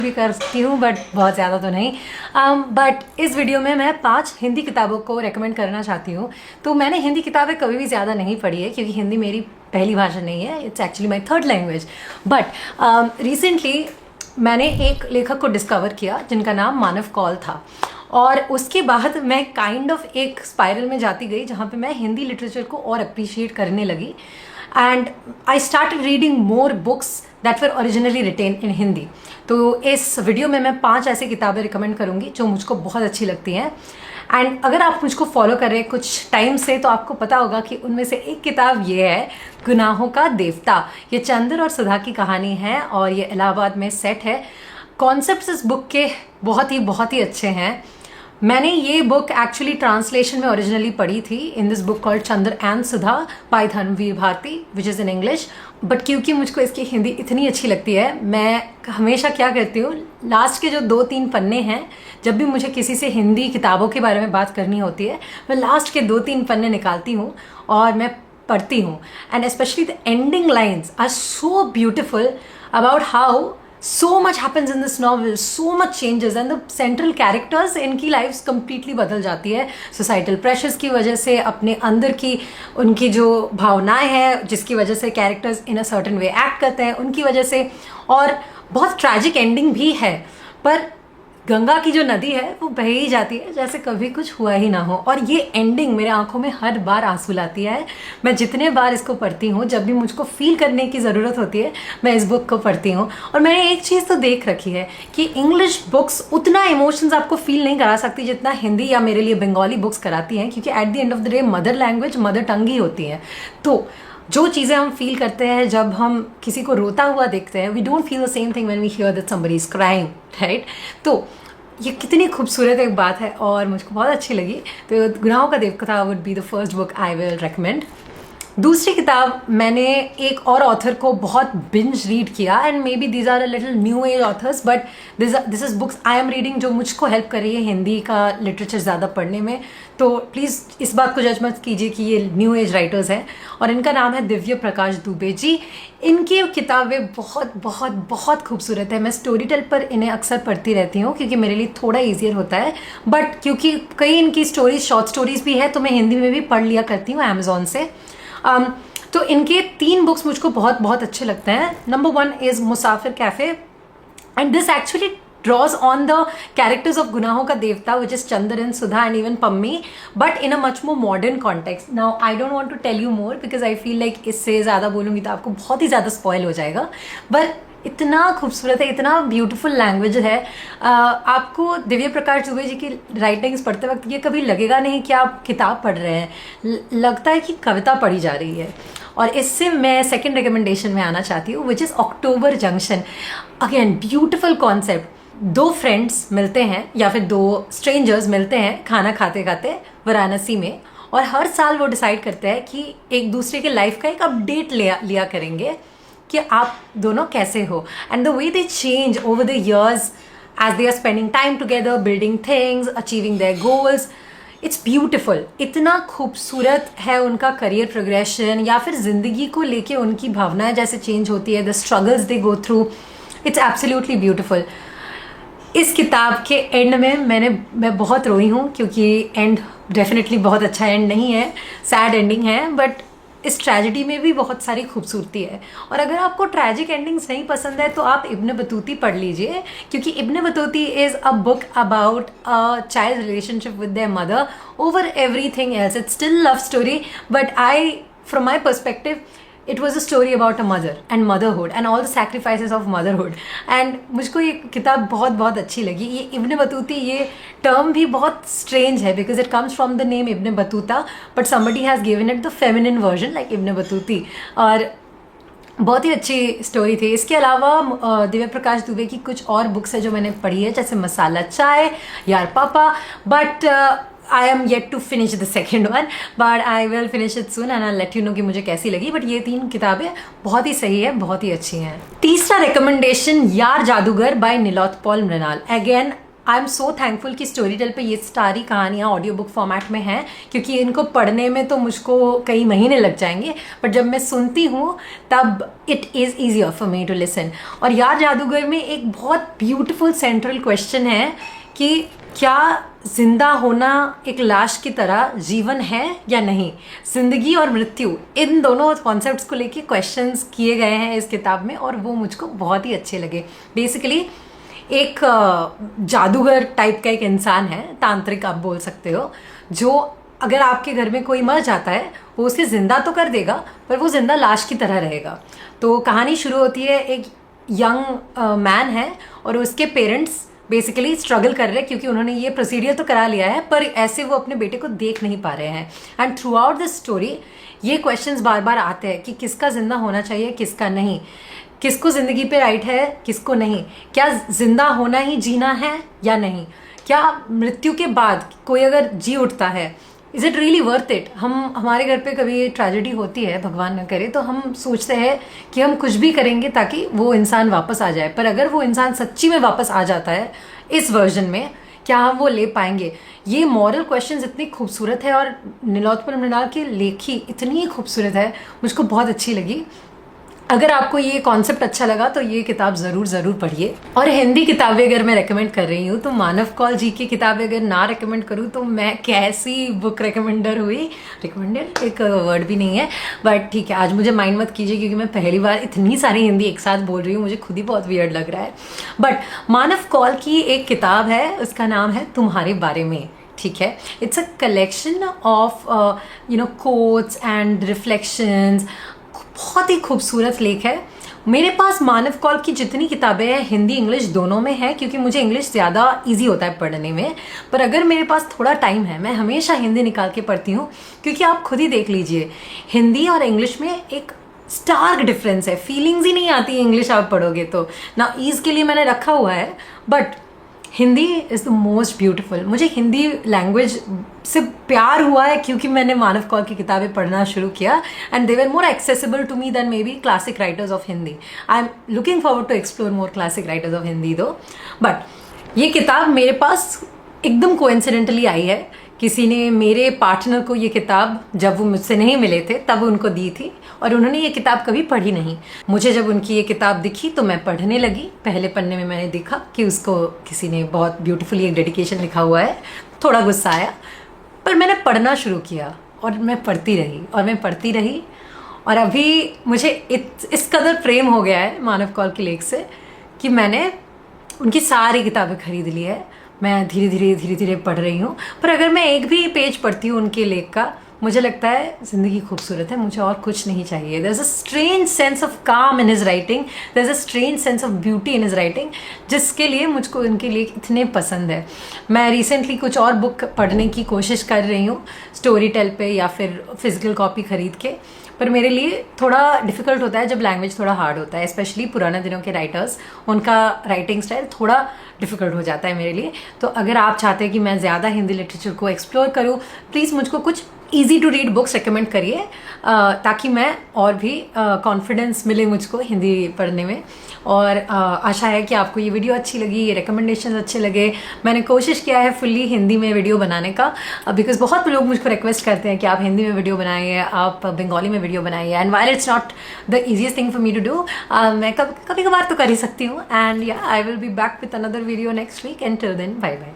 भी करती हूँ बट बहुत ज़्यादा तो नहीं। बट इस वीडियो में मैं 5 हिंदी किताबों को रेकमेंड करना चाहती हूँ। तो मैंने हिंदी किताबें कभी भी ज़्यादा नहीं पढ़ी है क्योंकि हिंदी मेरी पहली भाषा नहीं है, it's actually my third language. But recently मैंने एक लेखक को डिस्कवर किया जिनका नाम मानव कौल था, और उसके बाद मैं काइंड ऑफ एक स्पाइरल में जाती गई जहाँ पे मैं हिंदी लिटरेचर को और अप्रिशिएट करने लगी। And I started reading more books that were originally written in Hindi. तो इस वीडियो में मैं 5 ऐसी किताबें रिकमेंड करूँगी जो मुझको बहुत अच्छी लगती हैं। एंड अगर आप मुझको फॉलो कर रहे हैं कुछ टाइम से तो आपको पता होगा कि उनमें से एक किताब ये है, गुनाहों का देवता। ये चंद्र और सुधा की कहानी है और ये इलाहाबाद में सेट है। कॉन्सेप्ट्स इस बुक के बहुत ही अच्छे हैं। मैंने ये बुक एक्चुअली ट्रांसलेशन में ओरिजिनली पढ़ी थी in this book called Chandra and Sudha by Dharamvir Bharati which is in English. But क्योंकि मुझको इसकी हिंदी इतनी अच्छी लगती है, मैं हमेशा क्या करती हूँ, लास्ट के जो 2-3 पन्ने हैं, जब भी मुझे किसी से हिंदी किताबों के बारे में बात करनी होती है, मैं लास्ट के 2-3 पन्ने निकालती हूँ और मैं पढ़ती हूँ। And specially the ending lines are so beautiful about how so much happens in this novel, so much changes and the central characters इनकी लाइफ्स completely बदल जाती है societal pressures की वजह से, अपने अंदर की उनकी जो भावनाएं हैं जिसकी वजह से characters in a certain way act करते हैं उनकी वजह से। और बहुत ट्रैजिक एंडिंग भी है, पर गंगा की जो नदी है वो बह ही जाती है जैसे कभी कुछ हुआ ही ना हो। और ये एंडिंग मेरे आंखों में हर बार आंसू लाती है। मैं जितने बार इसको पढ़ती हूँ, जब भी मुझको फील करने की ज़रूरत होती है, मैं इस बुक को पढ़ती हूँ। और मैंने एक चीज़ तो देख रखी है कि इंग्लिश बुक्स उतना इमोशंस आपको फील नहीं करा सकती जितना हिंदी या मेरे लिए बंगाली बुक्स कराती हैं, क्योंकि at the end of the day mother language mother tongue ही होती है। तो जो चीज़ें हम फील करते हैं जब हम किसी को रोता हुआ देखते हैं, we don't feel the same thing when we hear that somebody is crying, right? तो ये कितनी खूबसूरत एक बात है और मुझको बहुत अच्छी लगी। तो Gunahon ka Devta would be the first book I will recommend. दूसरी किताब मैंने एक और ऑथर को बहुत बिंज रीड किया, and maybe these are a little new age authors, but this is books I am reading जो मुझको हेल्प कर रही है हिंदी का लिटरेचर ज़्यादा पढ़ने में। तो प्लीज़ इस बात को जज मत कीजिए कि ये न्यू एज राइटर्स हैं, और इनका नाम है दिव्य प्रकाश दुबे जी। इनकी किताबें बहुत खूबसूरत है। मैं स्टोरी टेल पर इन्हें अक्सर पढ़ती रहती हूँ क्योंकि मेरे लिए थोड़ा ईजियर होता है, बट क्योंकि कई इनकी स्टोरीज शॉर्ट स्टोरीज भी है तो मैं हिंदी में भी पढ़ लिया करती हूँ अमेजोन से। तो इनके 3 बुक्स मुझको बहुत अच्छे लगते हैं। Number 1 is Musafir cafe, and this actually draws on the characters of गुनाहों का देवता, which is Chandra and Sudha and even Pammi, but in a much more modern context. Now I don't want to tell you more because I feel like इससे ज़्यादा बोलूँगी तो आपको बहुत ही ज़्यादा spoil हो जाएगा। बट इतना खूबसूरत है, इतना ब्यूटीफुल लैंग्वेज है। आपको दिव्य प्रकाश दुबे जी की राइटिंग्स पढ़ते वक्त ये कभी लगेगा नहीं कि आप किताब पढ़ रहे हैं, लगता है कि कविता पढ़ी जा रही है। और इससे मैं सेकेंड रिकमेंडेशन में आना चाहती हूँ, which is October junction. Again beautiful concept. 2 friends मिलते हैं या फिर 2 स्ट्रेंजर्स मिलते हैं खाना खाते खाते वाराणसी में, और हर साल वो डिसाइड करते हैं कि एक दूसरे के लाइफ का एक अपडेट लिया करेंगे कि आप दोनों कैसे हो। And the way they change over the years as they are spending time together, building things, achieving their goals. It's beautiful. इतना खूबसूरत है उनका करियर प्रोग्रेशन या फिर ज़िंदगी को लेके उनकी भावनाएं जैसे चेंज होती है, the struggles they go through. It's absolutely beautiful. इस किताब के एंड में मैं बहुत रोई हूँ क्योंकि एंड डेफिनेटली बहुत अच्छा एंड नहीं है, सैड एंडिंग है, बट इस ट्रेजेडी में भी बहुत सारी खूबसूरती है। और अगर आपको ट्रैजिक एंडिंग्स नहीं पसंद है तो आप इब्न बतूती पढ़ लीजिए, क्योंकि Ibn Batuti is a book about a child relationship with their mother over everything else. It's still love story, but from my perspective it was a story about a mother and motherhood and all the sacrifices of motherhood. and मुझको ये किताब बहुत अच्छी लगी। ये इब्न बतूती, ये term भी बहुत स्ट्रेंज है because it comes from the name Ibn Battuta, but somebody has given it the feminine version like इब्न बतूती। और बहुत ही अच्छी स्टोरी थी। इसके अलावा दिव्य प्रकाश दुबे की कुछ और बुक्स है जो मैंने पढ़ी है, जैसे मसाला चाय, यार पापा, but I am yet to finish the second one, but I will finish it soon and I'll let you know कि मुझे कैसी लगी। बट ये 3 किताबें बहुत ही सही है, बहुत ही अच्छी हैं। तीसरा recommendation, Yaar Jadoogar by Neelotpal Mrinal. Again I am so thankful कि स्टोरी टेल पे ये सारी कहानियाँ ऑडियो बुक फॉर्मेट में हैं, क्योंकि इनको पढ़ने में तो मुझको कई महीने लग जाएंगे, बट जब मैं सुनती हूँ तब it is easier for me to listen. और यार जादूगर में एक बहुत ब्यूटिफुल सेंट्रल क्वेश्चन है कि क्या जिंदा होना एक लाश की तरह जीवन है या नहीं। जिंदगी और मृत्यु, इन दोनों कॉन्सेप्ट्स को लेके क्वेश्चंस किए गए हैं इस किताब में, और वो मुझको बहुत ही अच्छे लगे। बेसिकली एक जादूगर टाइप का एक इंसान है, तांत्रिक आप बोल सकते हो, जो अगर आपके घर में कोई मर जाता है वो उसे ज़िंदा तो कर देगा, पर वो ज़िंदा लाश की तरह रहेगा। तो कहानी शुरू होती है, एक यंग मैन है और उसके पेरेंट्स बेसिकली स्ट्रगल कर रहे हैं, क्योंकि उन्होंने ये प्रोसीडियर तो करा लिया है पर ऐसे वो अपने बेटे को देख नहीं पा रहे हैं। And through out the story ये क्वेश्चंस बार बार आते हैं कि किसका ज़िंदा होना चाहिए, किसका नहीं, किसको ज़िंदगी पे राइट है, किसको नहीं, क्या ज़िंदा होना ही जीना है या नहीं, क्या मृत्यु के बाद कोई अगर जी उठता है, is it really worth it. हमारे घर पे कभी ट्रेजेडी होती है, भगवान न करे, तो हम सोचते हैं कि हम कुछ भी करेंगे ताकि वो इंसान वापस आ जाए, पर अगर वो इंसान सच्ची में वापस आ जाता है इस वर्जन में, क्या हम वो ले पाएंगे। ये मॉरल क्वेश्चंस इतनी खूबसूरत है और नीलोत्पल मृणाल की लेखी इतनी खूबसूरत है, मुझको बहुत अच्छी लगी। अगर आपको ये कॉन्सेप्ट अच्छा लगा तो ये किताब ज़रूर पढ़िए। और हिंदी किताबें अगर मैं रेकमेंड कर रही हूँ तो मानव कौल जी की किताबें अगर ना रेकमेंड करूँ तो मैं कैसी बुक रेकमेंडर हुई। रिकमेंडेड एक वर्ड भी नहीं है, बट ठीक है, आज मुझे माइंड मत कीजिए क्योंकि मैं पहली बार इतनी सारी हिंदी एक साथ बोल रही हूँ, मुझे खुद ही बहुत वियर्ड लग रहा है। बट मानव कौल की एक किताब है, उसका नाम है तुम्हारे बारे में, ठीक है। It's a collection of quotes and reflections, बहुत ही खूबसूरत लेख है। मेरे पास मानव कौल की जितनी किताबें हैं हिंदी इंग्लिश दोनों में है, क्योंकि मुझे इंग्लिश ज़्यादा इजी होता है पढ़ने में, पर अगर मेरे पास थोड़ा टाइम है मैं हमेशा हिंदी निकाल के पढ़ती हूँ, क्योंकि आप खुद ही देख लीजिए हिंदी और इंग्लिश में एक स्टार्क डिफरेंस है, फीलिंग्स ही नहीं आती इंग्लिश आप पढ़ोगे तो। ना ईज़ के लिए मैंने रखा हुआ है, but Hindi is the most beautiful. मुझे हिंदी लैंग्वेज से प्यार हुआ है क्योंकि मैंने मानव कौल की किताबें पढ़ना शुरू किया, and they were more accessible to me than maybe classic writers of Hindi. I am looking forward to explore more classic writers of Hindi though. But ये किताब मेरे पास एकदम कोइंसिडेंटली आई है, किसी ने मेरे पार्टनर को ये किताब जब वो मुझसे नहीं मिले थे तब उनको दी थी, और उन्होंने ये किताब कभी पढ़ी नहीं। मुझे जब उनकी ये किताब दिखी तो मैं पढ़ने लगी। पहले पन्ने में मैंने देखा कि उसको किसी ने बहुत ब्यूटीफुली एक डेडिकेशन लिखा हुआ है, थोड़ा गुस्सा आया, पर मैंने पढ़ना शुरू किया और मैं पढ़ती रही और मैं पढ़ती रही, और अभी मुझे इस कदर प्रेम हो गया है मानव कौल के लेख से कि मैंने उनकी सारी किताबें खरीद ली है। मैं धीरे धीरे पढ़ रही हूँ, पर अगर मैं एक भी पेज पढ़ती हूँ उनके लेख का, मुझे लगता है ज़िंदगी खूबसूरत है, मुझे और कुछ नहीं चाहिए। There is a strange sense of calm in his writing, there is a strange sense of beauty in his writing, जिसके लिए मुझको उनके लेख इतने पसंद है। मैं रिसेंटली कुछ और बुक पढ़ने की कोशिश कर रही हूँ, स्टोरी टेल पे या फिर फिजिकल कॉपी खरीद के, पर मेरे लिए थोड़ा डिफ़िकल्ट होता है जब लैंग्वेज थोड़ा हार्ड होता है, स्पेशली पुराने दिनों के राइटर्स, उनका राइटिंग स्टाइल थोड़ा डिफ़िकल्ट हो जाता है मेरे लिए। तो अगर आप चाहते हैं कि मैं ज़्यादा हिंदी लिटरेचर को एक्सप्लोर करूँ, प्लीज़ मुझको कुछ easy to read books recommend करिए, ताकि मैं और भी कॉन्फिडेंस मिले मुझको हिंदी पढ़ने में। और आशा है कि आपको ये वीडियो अच्छी लगी, ये रिकमेंडेशन अच्छे लगे। मैंने कोशिश किया है फुल्ली हिंदी में वीडियो बनाने का, बिकॉज बहुत लोग मुझको रिक्वेस्ट करते हैं कि आप हिंदी में वीडियो बनाइए, आप बंगाली में वीडियो बनाइए, and while it's not the easiest thing for me to do, मैं कभी कभार तो कर ही सकती हूँ। And yeah I will be back with another video next week, and till then bye bye.